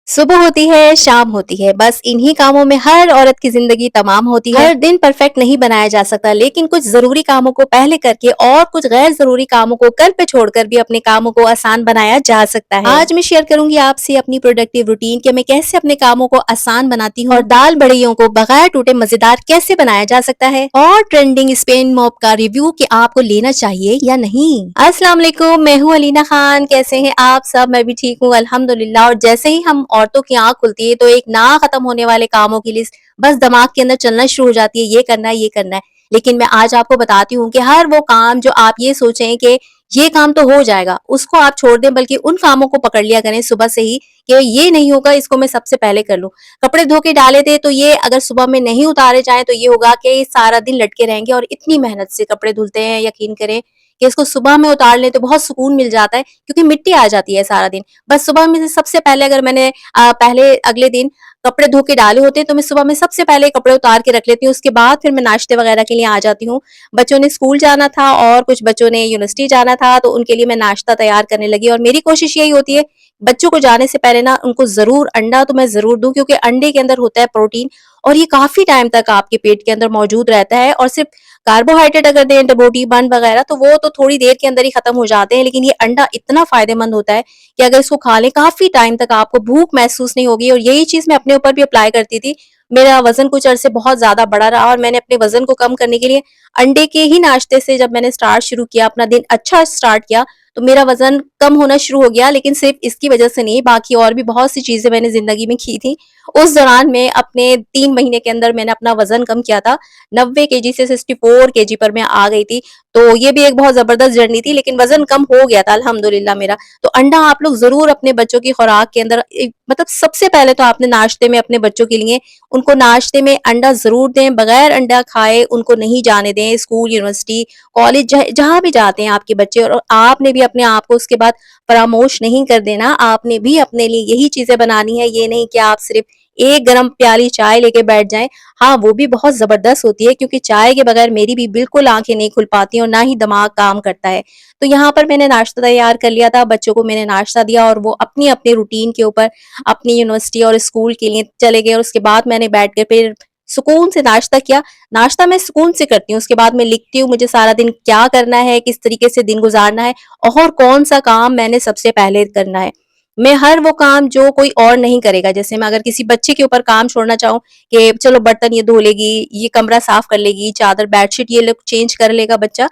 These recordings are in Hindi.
सुबह होती है, शाम होती है, बस इन्हीं कामों में हर औरत की ज़िंदगी तमाम होती है। हर दिन परफेक्ट नहीं बनाया जा सकता, लेकिन कुछ ज़रूरी कामों को पहले करके और कुछ गैर ज़रूरी कामों को कल पे छोड़कर भी अपने कामों को आसान बनाया जा सकता है। आज मैं शेयर करूंगी आपसे अपनी प्रोडक्टिव रूटीन कि मैं कैसे अपने कामों को आसान बनाती हूँ और दाल बड़ियों को बगैर टूटे मज़ेदार कैसे बनाया जा सकता है, और ट्रेंडिंग स्पेन मॉप का रिव्यू कि आपको लेना चाहिए या नहीं। अस्सलाम वालेकुम, मैं हूँ अलीना खान। कैसे हैं आप सब? मैं भी ठीक हूँ अल्हम्दुलिल्लाह। और जैसे ही हम औरतों की आंख खुलती है तो एक ना खत्म होने वाले कामों की लिस्ट बस दिमाग के अंदर चलना शुरू हो जाती है, ये करना है, ये करना है। लेकिन मैं आज आपको बताती हूँ कि हर वो काम जो आप ये सोचें कि ये काम तो हो जाएगा, उसको आप छोड़ दें, बल्कि उन कामों को पकड़ लिया करें सुबह से ही कि ये नहीं होगा, इसको मैं सबसे पहले कर लूं। कपड़े धो के डाले थे तो ये अगर सुबह में नहीं उतारे जाए तो ये होगा कि सारा दिन लटके रहेंगे, और इतनी मेहनत से कपड़े धुलते हैं, यकीन करें कि इसको सुबह में उतार लें तो बहुत सुकून मिल जाता है, क्योंकि मिट्टी आ जाती है सारा दिन। बस सुबह में से सबसे पहले अगर मैंने पहले अगले दिन कपड़े धो के डाले होते हैं तो मैं सुबह में सबसे पहले कपड़े उतार के रख लेती हूँ। उसके बाद फिर मैं नाश्ते वगैरह के लिए आ जाती हूँ। बच्चों ने स्कूल जाना था और कुछ बच्चों ने यूनिवर्सिटी जाना था, तो उनके लिए मैं नाश्ता तैयार करने लगी। और मेरी कोशिश यही होती है, बच्चों को जाने से पहले ना उनको जरूर अंडा तो मैं जरूर दूं, क्योंकि अंडे के अंदर होता है प्रोटीन, और ये काफी टाइम तक आपके पेट के अंदर मौजूद रहता है। और सिर्फ कार्बोहाइड्रेट अगर दें तो बोटी बन वगैरह तो वो तो थोड़ी देर के अंदर ही खत्म हो जाते हैं, लेकिन ये अंडा इतना फायदेमंद होता है कि अगर इसको खा लें काफी टाइम तक आपको भूख महसूस नहीं होगी। और यही चीज मैं अपने ऊपर भी अप्लाई करती थी। मेरा वजन कुछ अरसे बहुत ज्यादा बढ़ा रहा, और मैंने अपने वजन को कम करने के लिए अंडे के ही नाश्ते से जब मैंने स्टार्ट शुरू किया, अपना दिन अच्छा स्टार्ट किया, तो मेरा वजन कम होना शुरू हो गया। लेकिन सिर्फ इसकी वजह से नहीं, बाकी और भी बहुत सी चीजें मैंने जिंदगी में की थी। उस दौरान में अपने 3 महीने के अंदर मैंने अपना वजन कम किया था। 90 केजी से 64 केजी पर मैं आ गई थी। तो ये भी एक बहुत जबरदस्त जर्नी थी, लेकिन वजन कम हो गया था अल्हम्दुलिल्लाह मेरा। तो अंडा आप लोग जरूर अपने बच्चों की खुराक के अंदर मतलब सबसे पहले तो आपने नाश्ते में अपने बच्चों के लिए उनको नाश्ते में अंडा जरूर दें। बगैर अंडा खाए उनको नहीं जाने दें स्कूल, यूनिवर्सिटी, कॉलेज, जहां भी जाते हैं आपके बच्चे। और आपने भी अपने आप को उसके बाद फरामोश नहीं कर देना। आपने भी अपने लिए यही चीजें बनानी है, ये नहीं कि आप सिर्फ एक गरम प्याली चाय लेके बैठ जाएं। हाँ, वो भी बहुत जबरदस्त होती है, क्योंकि चाय के बगैर मेरी भी बिल्कुल आंखें नहीं खुल पाती और ना ही दिमाग काम करता है। तो यहाँ पर मैंने नाश्ता तैयार कर लिया था, बच्चों को मैंने नाश्ता दिया और वो अपनी अपनी रूटीन के ऊपर अपनी यूनिवर्सिटी और स्कूल के लिए चले गए। और उसके बाद मैंने बैठ कर फिर सुकून से नाश्ता किया। नाश्ता मैं सुकून से करती हूँ, उसके बाद मैं लिखती हूँ मुझे सारा दिन क्या करना है, किस तरीके से दिन गुजारना है, और कौन सा काम मैंने सबसे पहले करना है। मैं हर वो काम जो कोई और नहीं करेगा, जैसे मैं अगर किसी बच्चे के ऊपर काम छोड़ना चाहूँ कि चलो बर्तन ये धो लेगी, ये कमरा साफ कर लेगी, चादर बेडशीट ये लोग चेंज कर लेगा बच्चा,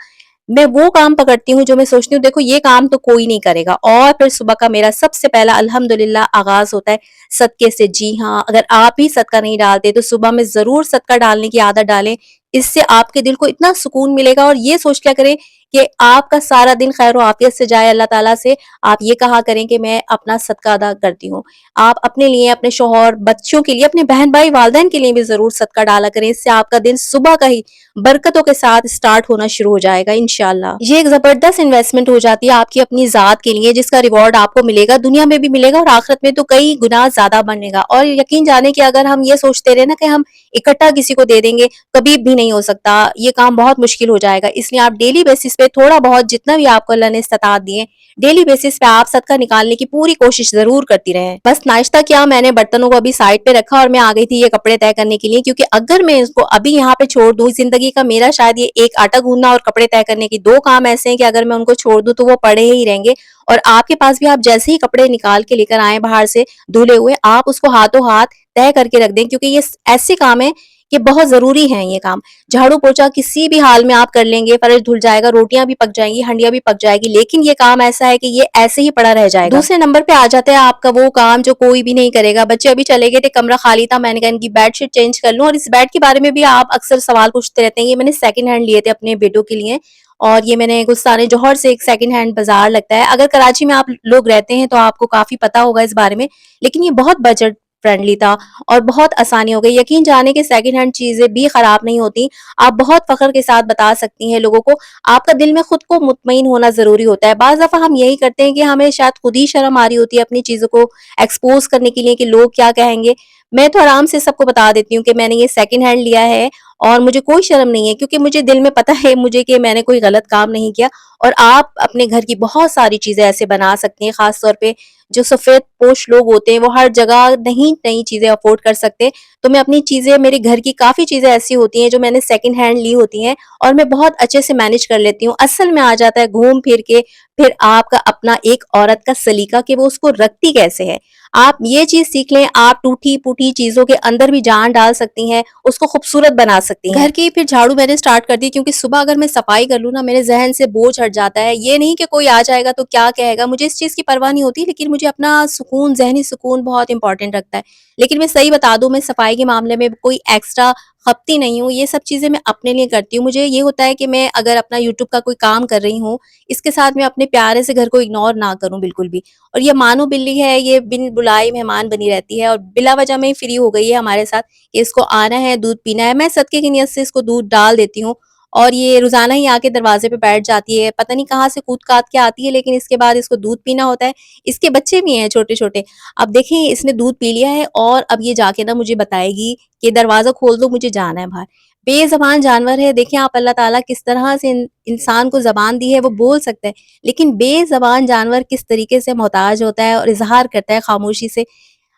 मैं वो काम पकड़ती हूँ जो मैं सोचती हूँ देखो ये काम तो कोई नहीं करेगा। और फिर सुबह का मेरा सबसे पहला अल्हम्दुलिल्लाह आगाज होता है सदके से। जी हाँ, अगर आप ही सदका नहीं डालते तो सुबह में जरूर सदका डालने की आदत डालें। इससे आपके दिल को इतना सुकून मिलेगा। और ये सोच क्या करें कि आपका सारा दिन खैर आफियत से जाए। अल्लाह ताला से आप ये कहा करें कि मैं अपना सदका अदा करती हूँ। आप अपने लिए, अपने शोहर, बच्चों के लिए, अपने बहन भाई वालदैन के लिए भी जरूर सदका डाला करें। इससे आपका दिन सुबह का ही बरकतों के साथ स्टार्ट होना शुरू हो जाएगा इंशाल्लाह। ये एक जबरदस्त इन्वेस्टमेंट हो जाती है आपकी अपनी जात के लिए, जिसका रिवॉर्ड आपको मिलेगा, दुनिया में भी मिलेगा और आखिरत में तो कई गुना ज्यादा बनेगा। और यकीन जाने कि अगर हम ये सोचते रहे ना कि हम इकट्ठा किसी को दे देंगे, कभी भी नहीं हो सकता। ये काम बहुत मुश्किल हो जाएगा। इसलिए आप डेली बेसिस पे थोड़ा बहुत जितना भी आपको अल्लाह ने इस्तात दिए, डेली बेसिस पे आप सदका निकालने की पूरी कोशिश जरूर करती रहे। बस नाश्ता किया, मैंने बर्तनों को अभी साइड पे रखा और मैं आ गई थी ये कपड़े तय करने के लिए, क्योंकि अगर मैं इसको अभी यहाँ पे छोड़ दूं, जिंदगी का मेरा शायद ये एक आटा गूंदना और कपड़े तय करने की दो काम ऐसे हैं कि अगर मैं उनको छोड़ दूं तो वो पड़े ही रहेंगे। और आपके पास भी आप जैसे ही कपड़े निकाल के लेकर आए बाहर से धुले हुए, आप उसको हाथों हाथ तय करके रख दें, क्योंकि ये ऐसे काम है कि बहुत जरूरी है ये काम। झाड़ू पोछा किसी भी हाल में आप कर लेंगे, फर्श धुल जाएगा, रोटियां भी पक जाएंगी, हंडिया भी पक जाएगी, लेकिन ये काम ऐसा है कि ये ऐसे ही पड़ा रह जाएगा। दूसरे नंबर पे आ जाता है आपका वो काम जो कोई भी नहीं करेगा। बच्चे अभी चले गए थे, कमरा खाली था, मैंने कहा इनकी बेडशीट चेंज कर लूं। और इस बेड के बारे में भी आप अक्सर सवाल पूछते रहते हैं। ये मैंने सेकंड हैंड लिए थे अपने बेटों के लिए, और ये मैंने गुस्ताने जौहर से एक सेकंड हैंड बाजार लगता है। अगर कराची में आप लोग रहते हैं तो आपको काफी पता होगा इस बारे में, लेकिन ये बहुत बजट फ्रेंडली था और बहुत आसानी हो गई। यकीन जाने के सेकंड हैंड चीजें भी खराब नहीं होती। आप बहुत फख्र के साथ बता सकती हैं लोगों को। आपका दिल में खुद को मुतमईन होना जरूरी होता है। बाज दफा हम यही करते हैं कि हमें शायद खुद ही शर्म आ रही होती है अपनी चीजों को एक्सपोज करने के लिए कि लोग क्या कहेंगे। मैं तो आराम से सबको बता देती हूँ कि मैंने ये सेकंड हैंड लिया है और मुझे कोई शर्म नहीं है, क्योंकि मुझे दिल में पता है मुझे कि मैंने कोई गलत काम नहीं किया। और आप अपने घर की बहुत सारी चीज़ें ऐसे बना सकती हैं, ख़ास तौर पे जो सफ़ेदपोश लोग होते हैं, वो हर जगह नहीं नई चीज़ें अफ़ोर्ड कर सकते। तो मैं अपनी चीज़ें, मेरे घर की काफ़ी चीज़ें ऐसी होती हैं जो मैंने सेकंड हैंड ली होती हैं और मैं बहुत अच्छे से मैनेज कर लेती हूँ। असल में आ जाता है घूम फिर के फिर आपका अपना एक औरत का सलीका कि वो उसको रखती कैसे है। आप ये चीज़ सीख लें, आप टूटी-फूटी चीज़ों के अंदर भी जान डाल सकती हैं, उसको खूबसूरत बना सकती हैं। घर की फिर झाड़ू मैंने स्टार्ट कर दी, क्योंकि सुबह अगर मैं सफाई कर लूँ ना, मेरे ज़हन से बोझ हट जाता है। ये नहीं कि कोई आ जाएगा तो क्या कहेगा, मुझे इस चीज़ की परवाह नहीं होती, लेकिन मुझे अपना सुकून, ज़हनी सुकून बहुत इम्पोर्टेंट रखता है। लेकिन मैं सही बता दूँ, मैं सफाई के मामले में कोई एक्स्ट्रा खपती नहीं हूँ, ये सब चीज़ें मैं अपने लिए करती हूँ। मुझे ये होता है कि मैं अगर अपना यूट्यूब का कोई काम कर रही हूँ, इसके साथ मैं अपने प्यारे से घर को इग्नोर ना करूँ बिल्कुल भी। और ये मानो बिल्ली है, ये बिन बुलाए मेहमान बनी रहती है और बिला वजह में ही फ्री हो गई है हमारे साथ कि इसको आना है, दूध पीना है। मैं सदके की नियत से इसको दूध डाल देती हूँ और ये रोज़ाना ही आके दरवाज़े पे बैठ जाती है। पता नहीं कहाँ से कूद-काद के आती है, लेकिन इसके बाद इसको दूध पीना होता है। इसके बच्चे भी हैं छोटे-छोटे। अब देखें, इसने दूध पी लिया है और अब ये जाके ना मुझे बताएगी कि दरवाज़ा खोल दो, मुझे जाना है बाहर। बेज़बान जानवर है, देखें आप अल्लाह ताला किस तरह से इंसान को ज़बान दी है, वो बोल सकता है, लेकिन बेज़बान जानवर किस तरीके से मोहताज होता है और इज़हार करता है खामोशी से।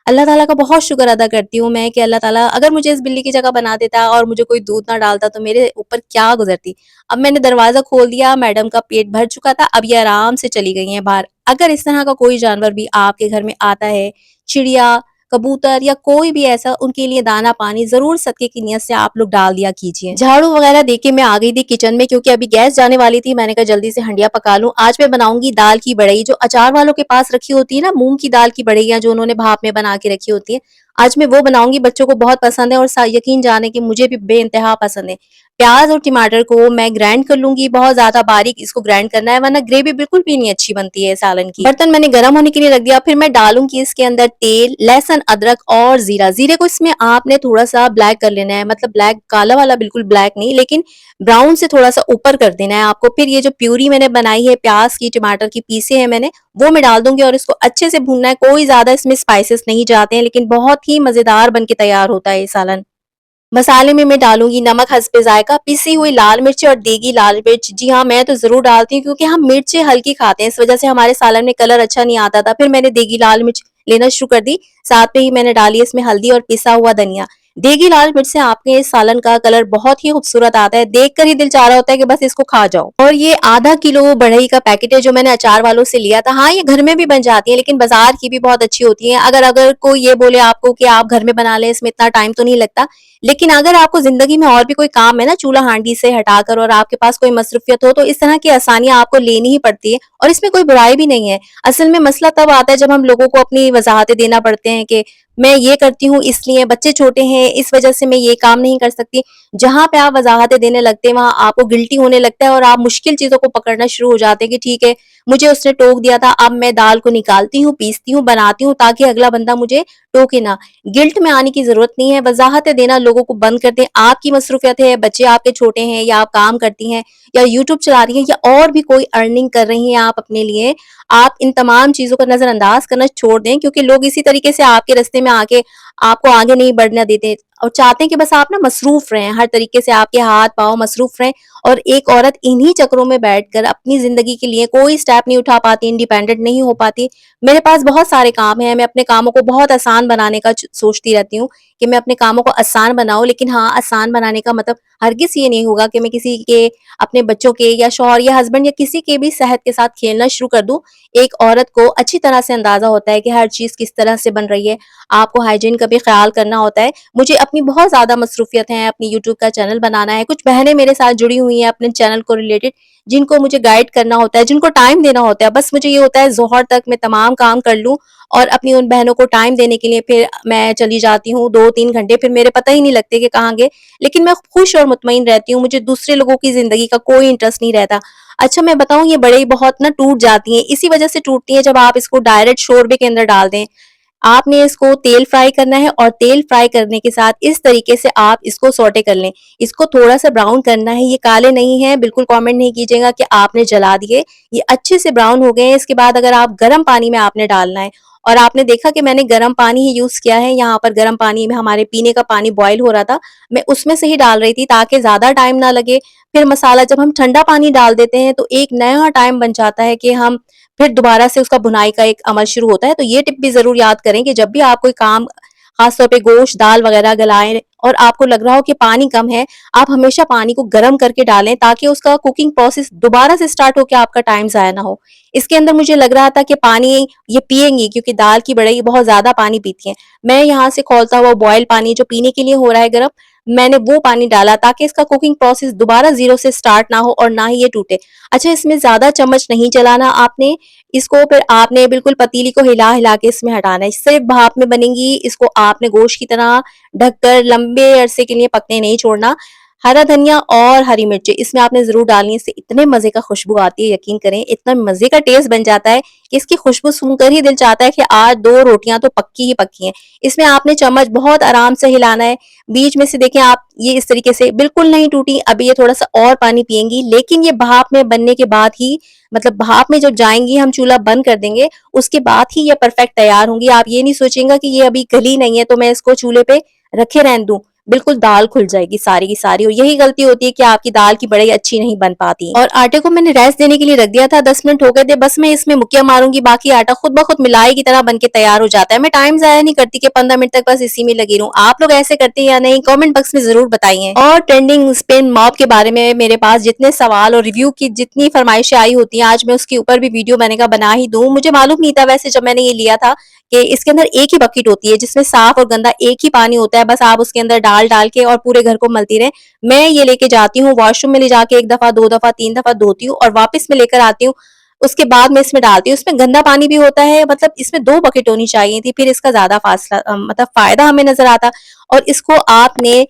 अल्लाह ताला का बहुत शुक्र अदा करती हूँ मैं कि अल्लाह ताला अगर मुझे इस बिल्ली की जगह बना देता और मुझे कोई दूध ना डालता तो मेरे ऊपर क्या गुज़रती। अब मैंने दरवाज़ा खोल दिया, मैडम का पेट भर चुका था, अब ये आराम से चली गई हैं बाहर। अगर इस तरह का कोई जानवर भी आपके घर में आता है, चिड़िया, कबूतर या कोई भी ऐसा, उनके लिए दाना-पानी ज़रूर सदके की नियत से आप लोग डाल दिया कीजिए। झाड़ू वगैरह देके मैं आ गई थी किचन में, क्योंकि अभी गैस जाने वाली थी, मैंने कहा जल्दी से हंडिया पका लूँ। आज मैं बनाऊँगी दाल की बड़ई, जो अचार वालों के पास रखी होती है ना, मूँग की दाल की बड़इयाँ जो उन्होंने भाप में बना के रखी होती है। आज मैं वो बनाऊँगी, बच्चों को बहुत पसंद है और सा यकीन जाने कि मुझे भी बेइंतहा पसंद है। प्याज़ और टमाटर को मैं ग्राइंड कर लूँगी, बहुत ज़्यादा बारीक इसको ग्राइंड करना है, वरना ग्रेवी बिल्कुल भी नहीं अच्छी बनती है सालन की। बर्तन मैंने गरम होने के लिए रख दिया, फिर मैं डालूँगी इसके अंदर तेल, लहसुन, अदरक और ज़ीरा। ज़ीरे को इसमें आपने थोड़ा-सा ब्लैक कर लेना है, मतलब ब्लैक काला वाला बिल्कुल ब्लैक नहीं, लेकिन ब्राउन से थोड़ा-सा ऊपर कर देना है आपको। फिर ये जो प्यूरी मैंने बनाई है प्याज़ की, टमाटर की पीसे हैं मैंने, वो मैं डाल दूँगी और इसको अच्छे से भूनना है। कोई ज़्यादा इसमें स्पाइसेस नहीं जाते हैं, लेकिन बहुत ही मज़ेदार बन के तैयार होता है ये सालन। मसाले में मैं डालूँगी नमक हस्बे ज़ायक़ा, पिसी हुई लाल मिर्च और देगी लाल मिर्च। जी हाँ, मैं तो ज़रूर डालती हूँ, क्योंकि हम मिर्चें हल्की खाते हैं, इस वज़ह से हमारे सालन में कलर अच्छा नहीं आता था। फिर मैंने देगी लाल मिर्च लेना शुरू कर दी, साथ में ही मैंने डाली इसमें हल्दी और पिसा हुआ धनिया। देगी लाल मिर्च से आपके इस सालन का कलर बहुत ही खूबसूरत आता है, देखकर ही दिल चाह रहा होता है कि बस इसको खा जाओ। और ये आधा किलो बढ़ई का पैकेट है जो मैंने अचार वालों से लिया था। हाँ, ये घर में भी बन जाती है, लेकिन बाज़ार की भी बहुत अच्छी होती हैं। अगर अगर कोई ये बोले आपको कि आप घर में बना लें, इसमें इतना टाइम तो नहीं लगता, लेकिन अगर आपको ज़िंदगी में और भी कोई काम है ना चूल्हा-हांडी से हटाकर, और आपके पास कोई मसरूफ़ियत हो, तो इस तरह की आसानियाँ आपको लेनी ही पड़ती है और इसमें कोई बुराई भी नहीं है। असल में मसला तब आता है जब हम लोगों को अपनी वज़ाहतें देना पड़ते हैं कि मैं ये करती हूँ इसलिए, बच्चे छोटे हैं इस वज़ह से मैं ये काम नहीं कर सकती। जहाँ पे आप वज़ाहतें देने लगते हैं वहाँ आपको गिल्टी होने लगता है और आप मुश्किल चीज़ों को पकड़ना शुरू हो जाते हैं कि ठीक है, मुझे उसने टोक दिया था, अब मैं दाल को निकालती हूँ, पीसती हूँ, बनाती हूँ ताकि अगला बंदा मुझे टोके ना। गिल्ट में आने की ज़रूरत नहीं है, वज़ाहतें देना लोगों को बंद कर दें। आपकी मसरूफ़ियत है, बच्चे आपके छोटे हैं या आप काम करती हैं या यूट्यूब चला रही हैं या और भी कोई अर्निंग कर रही हैं आप अपने लिए, आप इन तमाम चीज़ों को नज़रअंदाज करना छोड़ दें, क्योंकि लोग इसी तरीके से आपके रास्ते में आके आपको आगे नहीं बढ़ने देते और चाहते हैं कि बस आप ना मसरूफ़ रहें, हर तरीके से आपके हाथ-पाँव मसरूफ़ रहें। और एक औरत इन्हीं चक्रों में बैठकर अपनी ज़िंदगी के लिए कोई स्टेप नहीं उठा पाती, इंडिपेंडेंट नहीं हो पाती। मेरे पास बहुत सारे काम हैं, मैं अपने कामों को बहुत आसान बनाने का सोचती रहती हूँ कि मैं अपने कामों को आसान बनाऊँ, लेकिन हाँ, आसान बनाने का मतलब हरगिज़ ये नहीं होगा कि मैं किसी के, अपने बच्चों के या शौहर या हस्बैंड या किसी के भी सेहत के साथ खेलना शुरू कर दूँ। एक औरत को अच्छी तरह से अंदाज़ा होता है कि हर चीज़ किस तरह से बन रही है, आपको हाइजीन का भी ख़्याल करना होता है। मुझे अपनी बहुत ज़्यादा मसरूफ़ियत है, अपनी यूट्यूब का चैनल बनाना है, कुछ बहनें मेरे साथ जुड़ी हुई हैं अपने चैनल को रिलेटेड, जिनको मुझे गाइड करना होता है, जिनको टाइम देना होता है। बस मुझे ये होता है ज़ोहर तक मैं तमाम काम कर लूँ और अपनी उन बहनों को टाइम देने के लिए फिर मैं चली जाती हूँ 2-3 घंटे, फिर मेरे पता ही नहीं लगते कि कहाँ गए। लेकिन मैं खुश और मुतमईन रहती हूँ, मुझे दूसरे लोगों की ज़िंदगी का कोई इंटरेस्ट नहीं रहता। अच्छा मैं बताऊँ, ये बड़ई बहुत ना टूट जाती हैं, इसी वज़ह से टूटती हैं जब आप इसको डायरेक्ट शोरबे के अंदर डाल दें। आपने इसको तेल फ्राई करना है और तेल फ्राई करने के साथ इस तरीके से आप इसको सौटे कर लें। इसको थोड़ा-सा ब्राउन करना है, ये काले नहीं हैं, बिल्कुल कमेंट नहीं कीजिएगा कि आपने जला दिए। ये अच्छे से ब्राउन हो गए हैं, इसके बाद अगर आप गर्म पानी में आपने डालना है और आपने देखा कि मैंने गर्म पानी ही यूज़ किया है। यहाँ पर गर्म पानी में हमारे पीने का पानी बॉयल हो रहा था, मैं उसमें से ही डाल रही थी ताकि ज़्यादा टाइम ना लगे। फिर मसाला जब हम ठंडा पानी डाल देते हैं तो एक नया टाइम बन जाता है कि हम फिर दोबारा से उसका भुनाई का एक अमल शुरू होता है। तो ये टिप भी ज़रूर याद करें कि जब भी आप कोई काम खास तौर पे गोश्त, दाल वगैरह गलाएँ और आपको लग रहा हो कि पानी कम है, आप हमेशा पानी को गर्म करके डालें ताकि उसका कुकिंग प्रोसेस दोबारा से स्टार्ट होके आपका टाइम ज़ाया ना हो। इसके अंदर मुझे लग रहा था कि पानी ये पिएँगी क्योंकि दाल की बढ़ई बहुत ज़्यादा पानी पीती हैं। मैं यहाँ से खौलता हुआ बॉयल पानी जो पीने के लिए हो रहा है गरम, मैंने वो पानी डाला ताकि इसका कुकिंग प्रोसेस दोबारा ज़ीरो से स्टार्ट ना हो और ना ही ये टूटे। अच्छा, इसमें ज़्यादा चम्मच नहीं चलाना आपने, इसको फिर आपने बिल्कुल पतीली को हिला-हिला के इसमें हटाना है। सिर्फ़ भाप में बनेंगी, इसको आपने गोश्त की तरह ढककर लंबे अरसे के लिए पकने नहीं छोड़ना। हरा धनिया और हरी मिर्ची इसमें आपने ज़रूर डालनी है, इससे इतने मज़े का खुशबू आती है, यकीन करें, इतना मज़े का टेस्ट बन जाता है कि इसकी खुशबू सूँघकर ही दिल चाहता है कि आज 2 रोटियाँ तो पक्की ही पक्की हैं। इसमें आपने चम्मच बहुत आराम से हिलाना है, बीच में से देखें आप ये इस तरीके से बिल्कुल नहीं टूटी, अभी ये थोड़ा-सा और पानी पिएँगी, लेकिन ये भाप में बनने के बाद ही मतलब भाप में जब जाएँगी, हम चूल्हा बंद कर देंगे, उसके बाद ही ये परफेक्ट तैयार होंगी। आप ये नहीं सोचिएगा कि ये अभी गली नहीं है तो मैं इसको चूल्हे पे रखे रहने दूँ। बिल्कुल दाल खुल जाएगी सारी की सारी और यही गलती होती है कि आपकी दाल की बढ़ई अच्छी नहीं बन पाती। और आटे को मैंने रेस्ट देने के लिए रख दिया था, 10 मिनट हो गए थे, बस मैं इसमें मुक्कियाँ मारूँगी, बाकी आटा खुद ब खुद मिलाई की तरह बन के तैयार हो जाता है। मैं टाइम ज़ाया नहीं करती कि 15 मिनट तक बस इसी में लगी रहूँ। आप लोग ऐसे करते हैं या नहीं? कमेंट बॉक्स में ज़रूर बताइए। और ट्रेंडिंग स्पिन मॉप के बारे में मेरे पास जितने सवाल और रिव्यू की जितनी फरमाइशें आई होती हैं, आज मैं उसके ऊपर भी वीडियो मैंने कहा बना ही दूँ। मुझे मालूम नहीं था वैसे जब मैंने ये लिया था कि इसके अंदर एक ही बकेट होती है जिसमें साफ और गंदा एक ही पानी होता है, बस आप उसके अंदर डाल-डाल के और पूरे घर को मलती रहें। मैं ये लेके जाती हूँ वॉशरूम में ले जाके 1 दफ़ा, 2 दफ़ा, 3 दफ़ा धोती हूँ और वापस में लेकर आती हूँ। उसके बाद मैं इसमें डालती हूँ। इसमें गंदा पानी भी होता है, मतलब इसमें 2 बकेट होनी चाहिए थी, फिर इसका ज़्यादा मतलब फ़ायदा हमें नज़र आता। और इसको आपने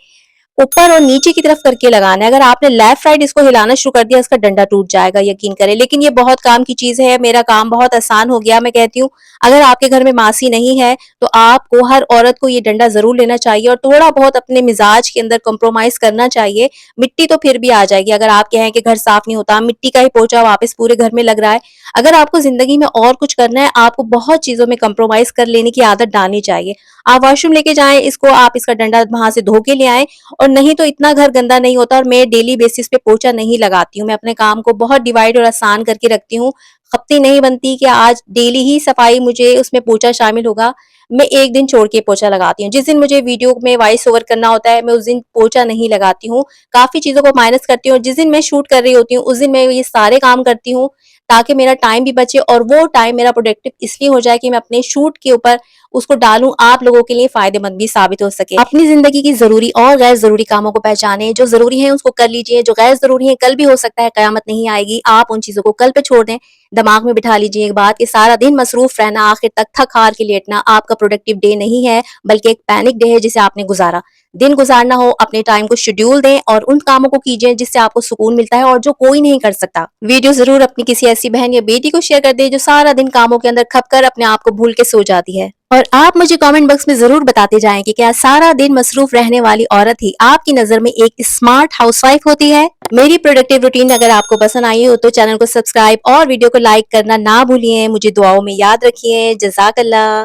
ऊपर और नीचे की तरफ करके लगाना है। अगर आपने लेफ्ट राइट इसको हिलाना शुरू कर दिया, इसका डंडा टूट जाएगा, यकीन करें। लेकिन ये बहुत काम की चीज़ है, मेरा काम बहुत आसान हो गया। मैं कहती हूँ अगर आपके घर में मासी नहीं है, तो आपको हर औरत को ये डंडा ज़रूर लेना चाहिए और थोड़ा बहुत अपने मिज़ाज के अंदर कॉम्प्रोमाइज़ करना चाहिए। मिट्टी तो फिर भी आ जाएगी, अगर आप कहें कि घर साफ नहीं होता, मिट्टी का ही पोंछा वापस पूरे घर में लग रहा है। अगर आपको ज़िंदगी में और कुछ करना है, आपको बहुत चीज़ों में कॉम्प्रोमाइज़ कर लेने की आदत डालनी चाहिए। आप वॉशरूम लेके जाएँ इसको, आप इसका डंडा वहाँ से धो के ले आएँ और नहीं तो इतना घर गंदा नहीं होता। और मैं डेली बेसिस पे पोछा नहीं लगाती हूँ, मैं अपने काम को बहुत डिवाइड और आसान करके रखती हूँ। खपती नहीं बनती कि आज डेली ही सफाई मुझे उसमें पोछा शामिल होगा। मैं 1 दिन छोड़ के पोछा लगाती हूँ। जिस दिन मुझे वीडियो में वॉइस ओवर करना होता है, मैं उस दिन पोछा नहीं लगाती हूँ। काफ़ी चीज़ों को माइनस करती हूँ और जिस दिन मैं शूट कर रही होती हूँ, उस दिन मैं ये सारे काम करती हूँ ताकि मेरा टाइम भी बचे और वो टाइम मेरा प्रोडक्टिव इसलिए हो जाए कि मैं अपने शूट के ऊपर उसको डालूं, आप लोगों के लिए फायदेमंद भी साबित हो सके। अपनी जिंदगी की जरूरी और गैर जरूरी कामों को पहचाने, जो जरूरी है उसको कर लीजिए, जो गैर जरूरी है कल भी हो सकता है, कयामत नहीं आएगी, आप उन चीजों को कल पे छोड़ दें। दिमाग में बिठा लीजिए एक बात कि सारा दिन मसरूफ रहना, आखिर तक थक हार के लेटना आपका प्रोडक्टिव डे नहीं है, बल्कि एक पैनिक डे है जिसे आपने गुजारा। दिन गुजारना हो, अपने टाइम को शेड्यूल दें और उन कामों को कीजिए जिससे आपको सुकून मिलता है और जो कोई नहीं कर सकता। वीडियो जरूर अपनी किसी ऐसी बहन या बेटी को शेयर कर दे जो सारा दिन कामों के अंदर खप कर अपने आप को भूल के सो जाती है। और आप मुझे कमेंट बॉक्स में जरूर बताते जाएं कि क्या सारा दिन मसरूफ रहने वाली औरत ही आपकी नजर में एक स्मार्ट हाउसवाइफ होती है। मेरी प्रोडक्टिव रूटीन अगर आपको पसंद आई हो तो चैनल को सब्सक्राइब और वीडियो को लाइक करना ना भूलिए। मुझे दुआओं में याद रखिए। जज़ाकल्लाह।